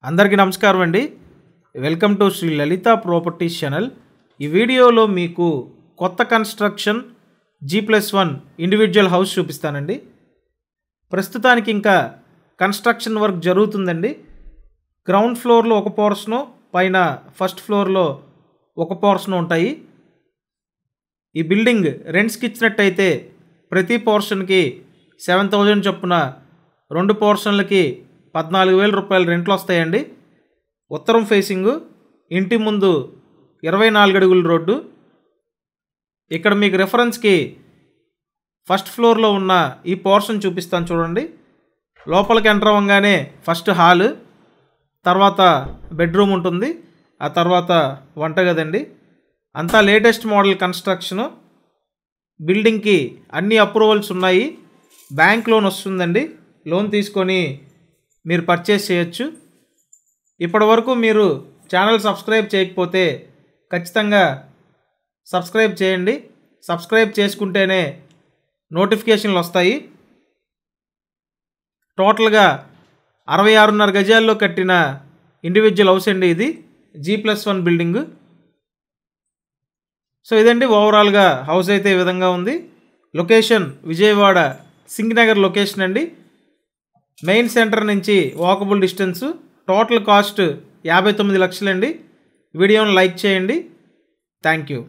అందరికీ నమస్కారం అండి. Welcome to Shri Lalitha properties channel. ఈ వీడియోలో మీకు కొత్త కన్స్ట్రక్షన్ G+1 ఇండివిజువల్ హౌస్ చూపిస్తానండి. ప్రస్తుతానికి ఇంకా కన్స్ట్రక్షన్ వర్క్ జరుగుతుందండి. గ్రౌండ్ ఫ్లోర్లో ఒక పోర్షను, పైన ఫస్ట్ ఫ్లోర్లో ఒక పోర్షన్ ఉంటాయి. ఈ బిల్డింగ్ రెంట్స్కి ఇచ్చినట్టయితే ప్రతి పోర్షన్కి 7,000 చొప్పున 2 పోర్షన్లకి 14,000 రూపాయలు రెంట్లు వస్తాయండి. ఉత్తరం ఫేసింగు, ఇంటి ముందు 24 అడుగుల రోడ్డు. ఇక్కడ మీకు రెఫరెన్స్కి ఫస్ట్ ఫ్లోర్లో ఉన్న ఈ పోర్షన్ చూపిస్తాను చూడండి. లోపలికి ఎంటర్ అవ్వగానే ఫస్ట్ హాలు, తర్వాత బెడ్రూమ్ ఉంటుంది, ఆ తర్వాత వంటగదండి. అంతా లేటెస్ట్ మోడల్ కన్స్ట్రక్షను. బిల్డింగ్కి అన్ని అప్రూవల్స్ ఉన్నాయి. బ్యాంక్ లోన్ వస్తుందండి. లోన్ తీసుకొని మీరు పర్చేస్ చేయొచ్చు. ఇప్పటి వరకు మీరు ఛానల్ సబ్స్క్రైబ్ చేయకపోతే ఖచ్చితంగా సబ్స్క్రైబ్ చేయండి. సబ్స్క్రైబ్ చేసుకుంటేనే నోటిఫికేషన్లు వస్తాయి. టోటల్గా 66.5 గజాల్లో కట్టిన ఇండివిజువల్ హౌస్ అండి ఇది, G+1 బిల్డింగు. సో ఇదండి ఓవరాల్గా హౌస్ అయితే ఈ విధంగా ఉంది. లొకేషన్ విజయవాడ సింగనగర్ లొకేషన్ అండి. మెయిన్ సెంటర్ నుంచి వాకబుల్ డిస్టెన్సు. Total cost 59 లక్షలండి. వీడియోని లైక్ చేయండి. Thank you.